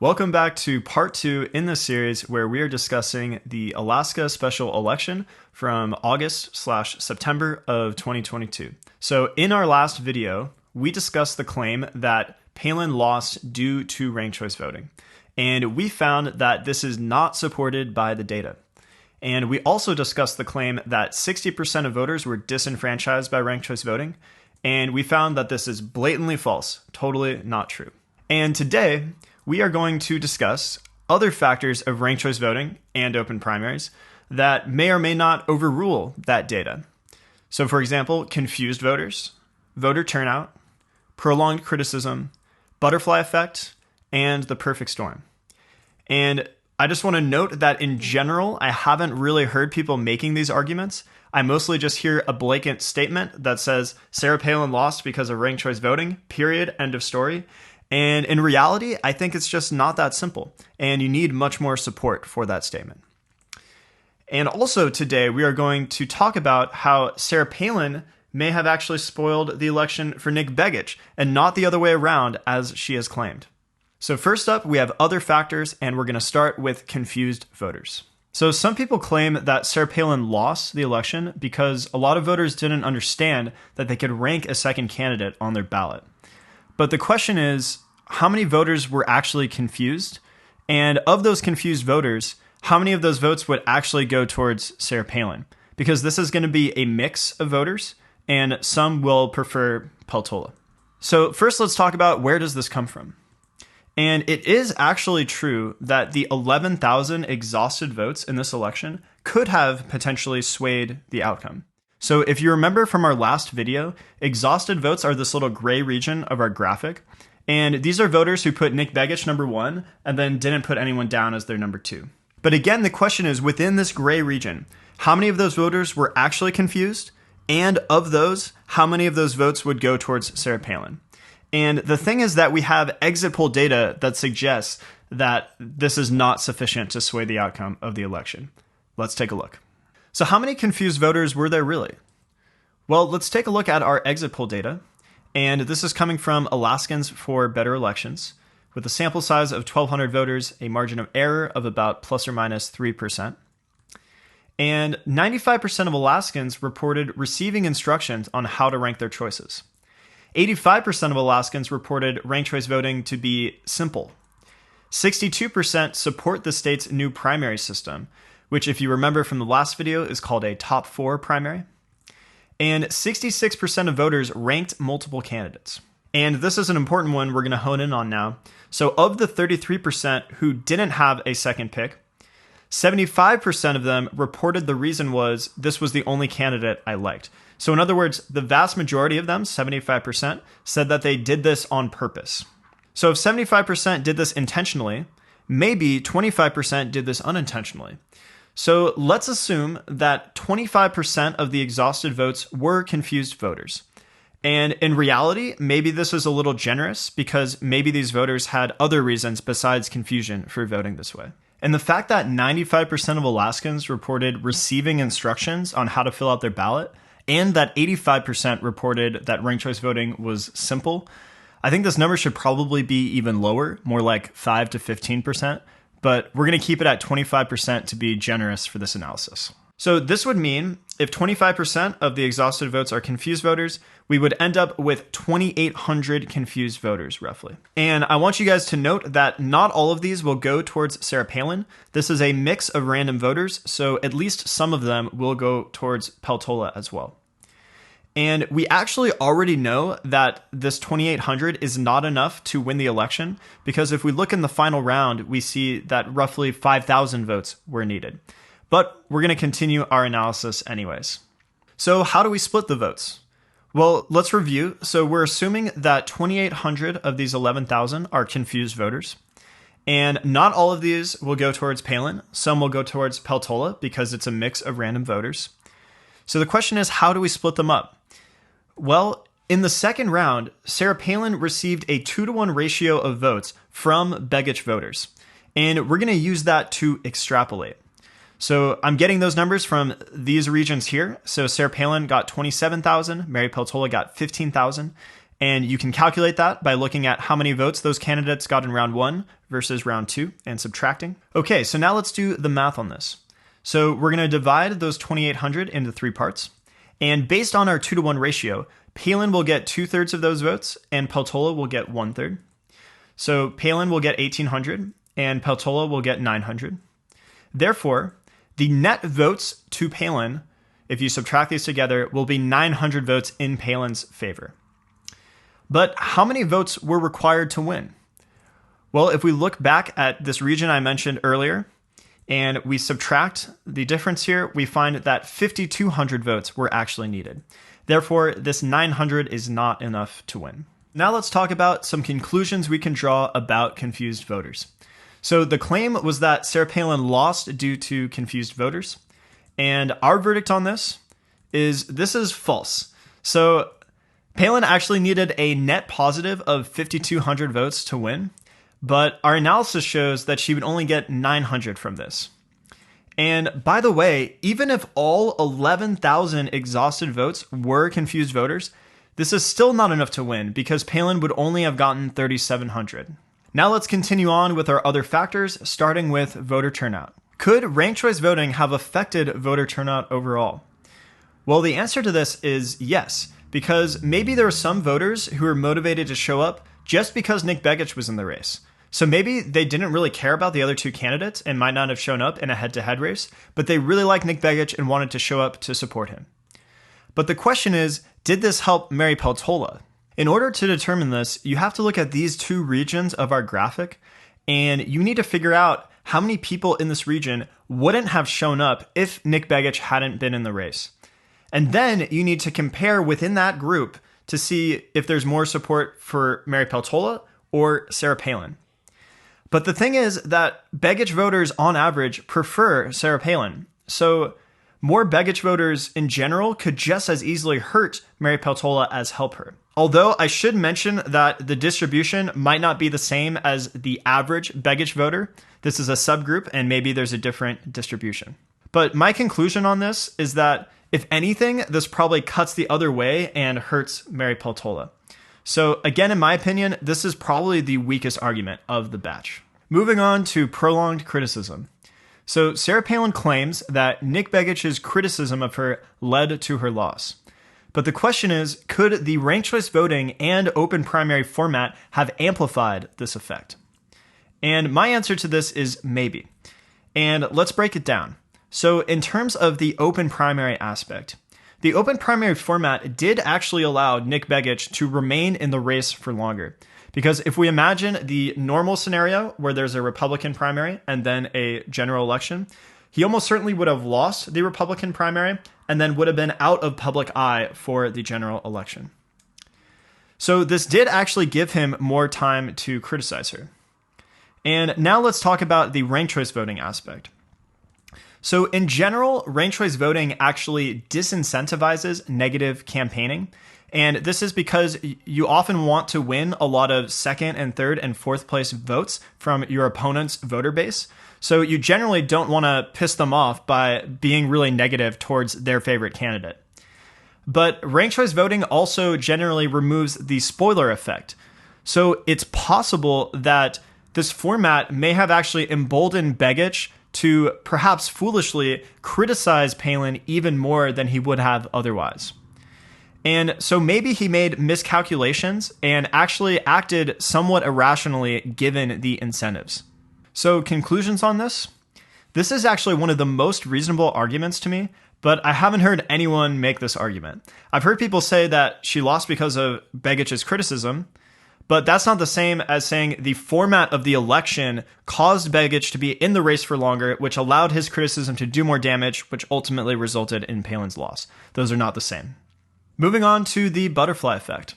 Welcome back to part 2 in this series where we are discussing the Alaska special election from August/September of 2022. So in our last video, we discussed the claim that Palin lost due to ranked choice voting. And we found that this is not supported by the data. And we also discussed the claim that 60% of voters were disenfranchised by ranked choice voting. And we found that this is blatantly false, totally not true. And today, we are going to discuss other factors of ranked choice voting and open primaries that may or may not overrule that data. So for example, confused voters, voter turnout, prolonged criticism, butterfly effect, and the perfect storm. And I just want to note that in general, I haven't really heard people making these arguments. I mostly just hear a blanket statement that says Sarah Palin lost because of ranked choice voting, period, end of story. And in reality, I think it's just not that simple, and you need much more support for that statement. And also today, we are going to talk about how Sarah Palin may have actually spoiled the election for Nick Begich, and not the other way around as she has claimed. So first up, we have other factors, and we're going to start with confused voters. So some people claim that Sarah Palin lost the election because a lot of voters didn't understand that they could rank a second candidate on their ballot. But the question is, how many voters were actually confused? And of those confused voters, how many of those votes would actually go towards Sarah Palin? Because this is going to be a mix of voters, and some will prefer Peltola. So first, let's talk about where does this come from? And it is actually true that the 11,000 exhausted votes in this election could have potentially swayed the outcome. So if you remember from our last video, exhausted votes are this little gray region of our graphic. And these are voters who put Nick Begich number 1 and then didn't put anyone down as their number 2. But again, the question is within this gray region, how many of those voters were actually confused? And of those, how many of those votes would go towards Sarah Palin? And the thing is that we have exit poll data that suggests that this is not sufficient to sway the outcome of the election. Let's take a look. So how many confused voters were there really? Well, let's take a look at our exit poll data. And this is coming from Alaskans for Better Elections with a sample size of 1,200 voters, a margin of error of about plus or minus 3%. And 95% of Alaskans reported receiving instructions on how to rank their choices. 85% of Alaskans reported ranked choice voting to be simple. 62% support the state's new primary system, which if you remember from the last video is called a top 4 primary. And 66% of voters ranked multiple candidates. And this is an important one we're going to hone in on now. So of the 33% who didn't have a second pick, 75% of them reported the reason was this was the only candidate I liked. So in other words, the vast majority of them, 75%, said that they did this on purpose. So if 75% did this intentionally, maybe 25% did this unintentionally. So let's assume that 25% of the exhausted votes were confused voters. And in reality, maybe this is a little generous because maybe these voters had other reasons besides confusion for voting this way. And the fact that 95% of Alaskans reported receiving instructions on how to fill out their ballot, and that 85% reported that ranked choice voting was simple, I think this number should probably be even lower, more like 5 to 15%. But we're going to keep it at 25% to be generous for this analysis. So this would mean if 25% of the exhausted votes are confused voters, we would end up with 2,800 confused voters roughly. And I want you guys to note that not all of these will go towards Sarah Palin. This is a mix of random voters, so at least some of them will go towards Peltola as well. And we actually already know that this 2,800 is not enough to win the election, because if we look in the final round, we see that roughly 5,000 votes were needed. But we're going to continue our analysis anyways. So how do we split the votes? Well, let's review. So we're assuming that 2,800 of these 11,000 are confused voters. And not all of these will go towards Palin. Some will go towards Peltola because it's a mix of random voters. So the question is, how do we split them up? Well, in the second round, Sarah Palin received a 2-to-1 ratio of votes from Begich voters. And we're going to use that to extrapolate. So I'm getting those numbers from these regions here. So Sarah Palin got 27,000, Mary Peltola got 15,000. And you can calculate that by looking at how many votes those candidates got in round 1 versus round 2 and subtracting. Okay, so now let's do the math on this. So we're going to divide those 2,800 into 3 parts. And based on our 2-to-1 ratio, Palin will get 2/3 of those votes and Peltola will get 1/3. So Palin will get 1,800 and Peltola will get 900. Therefore, the net votes to Palin, if you subtract these together, will be 900 votes in Palin's favor. But how many votes were required to win? Well, if we look back at this region I mentioned earlier, and we subtract the difference here, we find that 5,200 votes were actually needed. Therefore, this 900 is not enough to win. Now let's talk about some conclusions we can draw about confused voters. So the claim was that Sarah Palin lost due to confused voters, and our verdict on this is false. So Palin actually needed a net positive of 5,200 votes to win, but our analysis shows that she would only get 900 from this. And by the way, even if all 11,000 exhausted votes were confused voters, this is still not enough to win because Palin would only have gotten 3,700. Now let's continue on with our other factors, starting with voter turnout. Could ranked choice voting have affected voter turnout overall? Well, the answer to this is yes, because maybe there are some voters who are motivated to show up just because Nick Begich was in the race. So maybe they didn't really care about the other 2 candidates and might not have shown up in a head-to-head race, but they really like Nick Begich and wanted to show up to support him. But the question is, did this help Mary Peltola? In order to determine this, you have to look at these 2 regions of our graphic, and you need to figure out how many people in this region wouldn't have shown up if Nick Begich hadn't been in the race. And then you need to compare within that group to see if there's more support for Mary Peltola or Sarah Palin. But the thing is that Begich voters on average prefer Sarah Palin. So more Begich voters in general could just as easily hurt Mary Peltola as help her. Although I should mention that the distribution might not be the same as the average Begich voter. This is a subgroup and maybe there's a different distribution. But my conclusion on this is that if anything, this probably cuts the other way and hurts Mary Peltola. So again, in my opinion, this is probably the weakest argument of the batch. Moving on to prolonged criticism. So Sarah Palin claims that Nick Begich's criticism of her led to her loss. But the question is, could the ranked choice voting and open primary format have amplified this effect? And my answer to this is maybe. And let's break it down. So in terms of the open primary aspect, the open primary format did actually allow Nick Begich to remain in the race for longer. Because if we imagine the normal scenario where there's a Republican primary and then a general election, he almost certainly would have lost the Republican primary and then would have been out of public eye for the general election. So this did actually give him more time to criticize her. And now let's talk about the ranked choice voting aspect. So in general, ranked choice voting actually disincentivizes negative campaigning. And this is because you often want to win a lot of second and third and fourth place votes from your opponent's voter base. So you generally don't want to piss them off by being really negative towards their favorite candidate. But ranked choice voting also generally removes the spoiler effect. So it's possible that this format may have actually emboldened Begich to perhaps foolishly criticize Palin even more than he would have otherwise. And so maybe he made miscalculations and actually acted somewhat irrationally given the incentives. So conclusions on this? This is actually one of the most reasonable arguments to me, but I haven't heard anyone make this argument. I've heard people say that she lost because of Begich's criticism, but that's not the same as saying the format of the election caused Begich to be in the race for longer, which allowed his criticism to do more damage, which ultimately resulted in Palin's loss. Those are not the same. Moving on to the butterfly effect.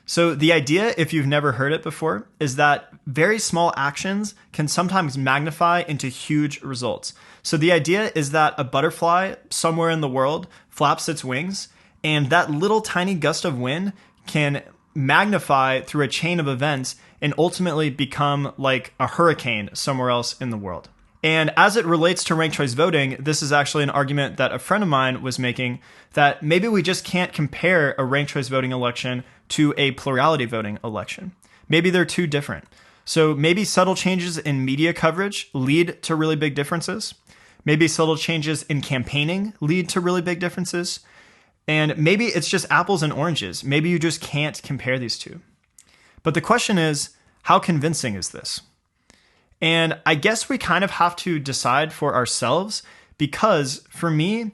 So the idea, if you've never heard it before, is that very small actions can sometimes magnify into huge results. So the idea is that a butterfly somewhere in the world flaps its wings, and that little tiny gust of wind can magnify through a chain of events and ultimately become like a hurricane somewhere else in the world. And as it relates to ranked choice voting, this is actually an argument that a friend of mine was making, that maybe we just can't compare a ranked choice voting election to a plurality voting election. Maybe they're too different. So maybe subtle changes in media coverage lead to really big differences. Maybe subtle changes in campaigning lead to really big differences. And maybe it's just apples and oranges. Maybe you just can't compare these two. But the question is, how convincing is this? And I guess we kind of have to decide for ourselves, because for me,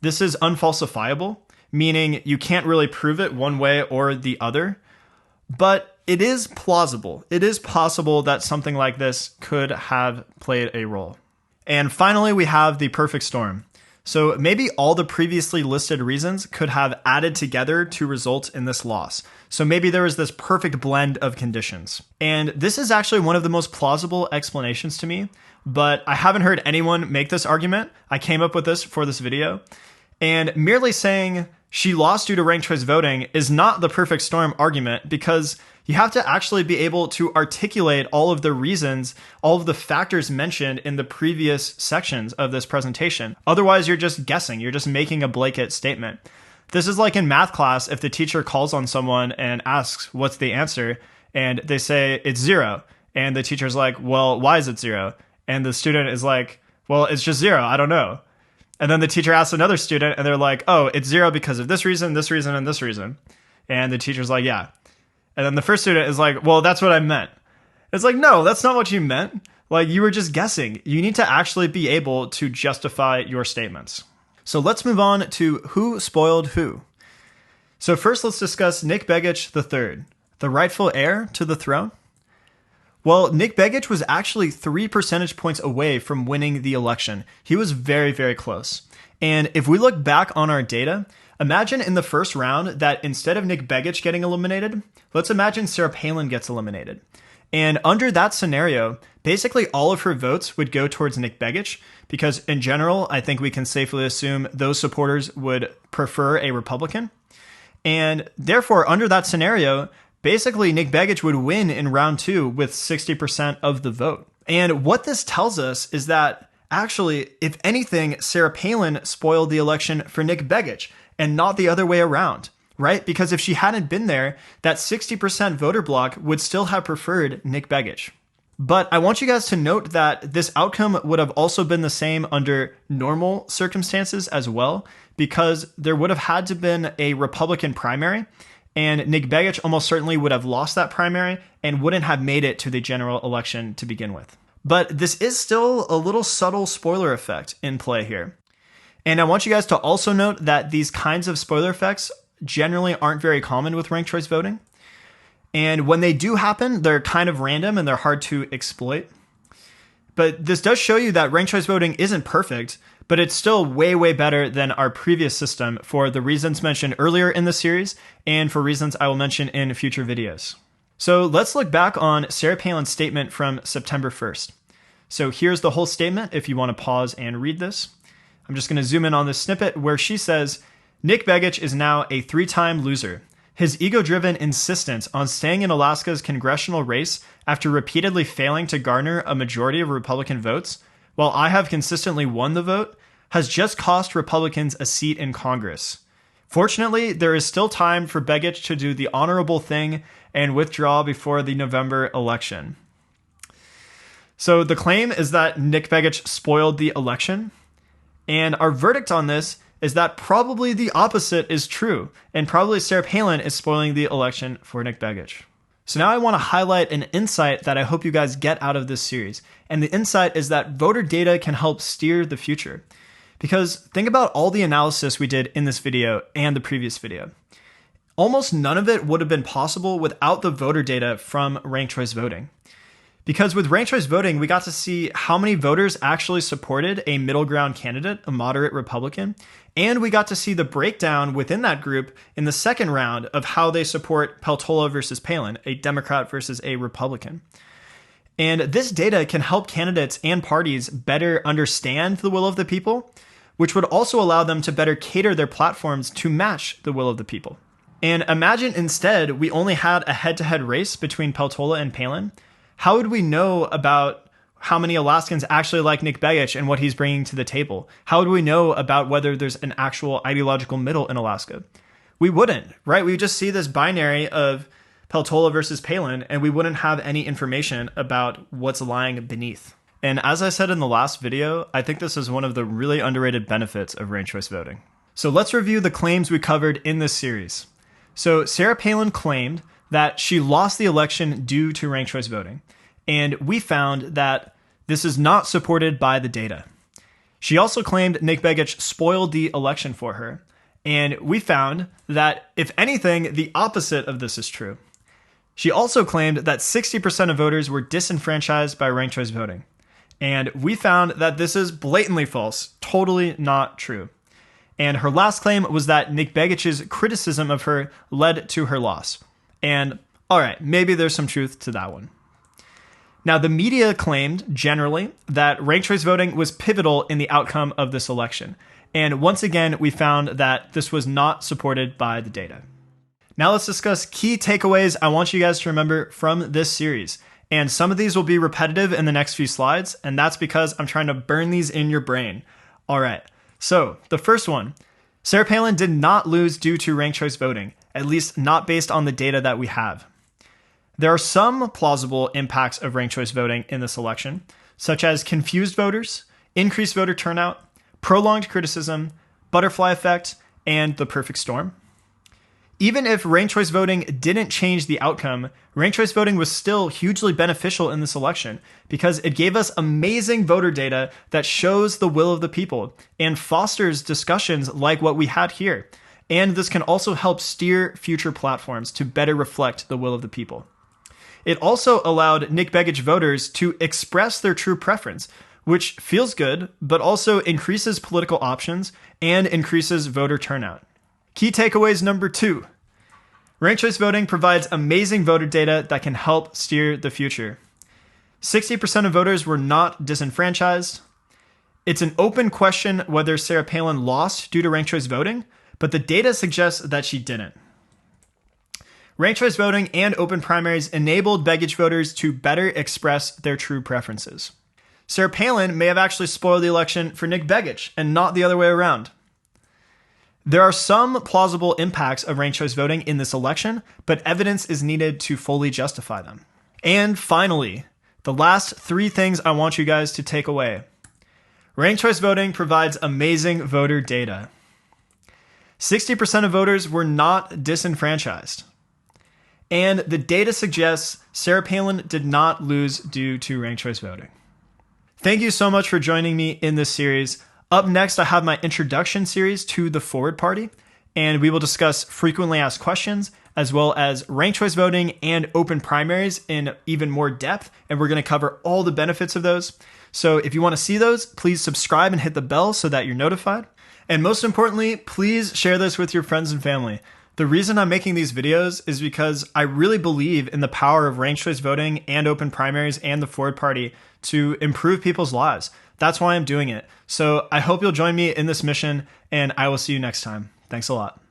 this is unfalsifiable, meaning you can't really prove it one way or the other. But it is plausible. It is possible that something like this could have played a role. And finally, we have the perfect storm. So maybe all the previously listed reasons could have added together to result in this loss. So maybe there was this perfect blend of conditions. And this is actually one of the most plausible explanations to me, but I haven't heard anyone make this argument. I came up with this for this video. And merely saying she lost due to ranked choice voting is not the perfect storm argument, because you have to actually be able to articulate all of the reasons, all of the factors mentioned in the previous sections of this presentation. Otherwise, you're just guessing. You're just making a blanket statement. This is like in math class, if the teacher calls on someone and asks, what's the answer? And they say, it's 0. And the teacher's like, well, why is it 0? And the student is like, well, it's just 0. I don't know. And then the teacher asks another student and they're like, oh, it's 0 because of this reason, and this reason. And the teacher's like, yeah. And then the first student is like, well, that's what I meant. It's like, no, that's not what you meant. Like, you were just guessing. You need to actually be able to justify your statements. So let's move on to who spoiled who. So first, let's discuss Nick Begich III, the rightful heir to the throne. Well, Nick Begich was actually 3 percentage points away from winning the election. He was very, very close. And if we look back on our data, imagine in the first round that instead of Nick Begich getting eliminated, let's imagine Sarah Palin gets eliminated. And under that scenario, basically all of her votes would go towards Nick Begich, because in general, I think we can safely assume those supporters would prefer a Republican. And therefore, under that scenario, basically Nick Begich would win in round 2 with 60% of the vote. And what this tells us is that actually, if anything, Sarah Palin spoiled the election for Nick Begich and not the other way around, right? Because if she hadn't been there, that 60% voter bloc would still have preferred Nick Begich. But I want you guys to note that this outcome would have also been the same under normal circumstances as well, because there would have had to been a Republican primary, and Nick Begich almost certainly would have lost that primary and wouldn't have made it to the general election to begin with. But this is still a little subtle spoiler effect in play here. And I want you guys to also note that these kinds of spoiler effects generally aren't very common with ranked choice voting. And when they do happen, they're kind of random and they're hard to exploit. But this does show you that ranked choice voting isn't perfect, but it's still way, way better than our previous system for the reasons mentioned earlier in the series and for reasons I will mention in future videos. So let's look back on Sarah Palin's statement from September 1st. So here's the whole statement if you want to pause and read this. I'm just going to zoom in on this snippet where she says, Nick Begich is now a 3-time loser. His ego-driven insistence on staying in Alaska's congressional race after repeatedly failing to garner a majority of Republican votes, while I have consistently won the vote, has just cost Republicans a seat in Congress. Fortunately, there is still time for Begich to do the honorable thing and withdraw before the November election. So the claim is that Nick Begich spoiled the election, and our verdict on this is that probably the opposite is true, and probably Sarah Palin is spoiling the election for Nick Begich. So now I want to highlight an insight that I hope you guys get out of this series, and the insight is that voter data can help steer the future. Because think about all the analysis we did in this video and the previous video. Almost none of it would have been possible without the voter data from ranked choice voting. Because with ranked choice voting, we got to see how many voters actually supported a middle ground candidate, a moderate Republican, and we got to see the breakdown within that group in the second round of how they support Peltola versus Palin, a Democrat versus a Republican. And this data can help candidates and parties better understand the will of the people, which would also allow them to better cater their platforms to match the will of the people. And imagine instead we only had a head-to-head race between Peltola and Palin. How would we know about how many Alaskans actually like Nick Begich and what he's bringing to the table? How would we know about whether there's an actual ideological middle in Alaska? We wouldn't, right? We would just see this binary of Peltola versus Palin, and we wouldn't have any information about what's lying beneath. And as I said in the last video, I think this is one of the really underrated benefits of ranked choice voting. So let's review the claims we covered in this series. So Sarah Palin claimed that she lost the election due to ranked choice voting, and we found that this is not supported by the data. She also claimed Nick Begich spoiled the election for her, and we found that, if anything, the opposite of this is true. She also claimed that 60% of voters were disenfranchised by ranked choice voting, and we found that this is blatantly false, totally not true. And her last claim was that Nick Begich's criticism of her led to her loss. And all right, maybe there's some truth to that one. Now, the media claimed generally that ranked choice voting was pivotal in the outcome of this election. And once again, we found that this was not supported by the data. Now let's discuss key takeaways I want you guys to remember from this series. And some of these will be repetitive in the next few slides, and that's because I'm trying to burn these in your brain. All right, so the first one, Sarah Palin did not lose due to ranked choice voting, at least not based on the data that we have. There are some plausible impacts of ranked choice voting in this election, such as confused voters, increased voter turnout, prolonged criticism, butterfly effect, and the perfect storm. Even if ranked choice voting didn't change the outcome, ranked choice voting was still hugely beneficial in this election because it gave us amazing voter data that shows the will of the people and fosters discussions like what we had here. And this can also help steer future platforms to better reflect the will of the people. It also allowed Nick Begich voters to express their true preference, which feels good, but also increases political options and increases voter turnout. Key takeaways number 2. Ranked choice voting provides amazing voter data that can help steer the future. 60% of voters were not disenfranchised. It's an open question whether Sarah Palin lost due to ranked choice voting, but the data suggests that she didn't. Ranked choice voting and open primaries enabled Begich voters to better express their true preferences. Sarah Palin may have actually spoiled the election for Nick Begich and not the other way around. There are some plausible impacts of ranked choice voting in this election, but evidence is needed to fully justify them. And finally, the last 3 things I want you guys to take away. Ranked choice voting provides amazing voter data. 60% of voters were not disenfranchised. And the data suggests Sarah Palin did not lose due to ranked choice voting. Thank you so much for joining me in this series. Up next, I have my introduction series to the Forward Party, and we will discuss frequently asked questions, as well as ranked choice voting and open primaries in even more depth, and we're going to cover all the benefits of those. So if you want to see those, please subscribe and hit the bell so that you're notified. And most importantly, please share this with your friends and family. The reason I'm making these videos is because I really believe in the power of ranked choice voting and open primaries and the Forward Party to improve people's lives. That's why I'm doing it. So I hope you'll join me in this mission, and I will see you next time. Thanks a lot.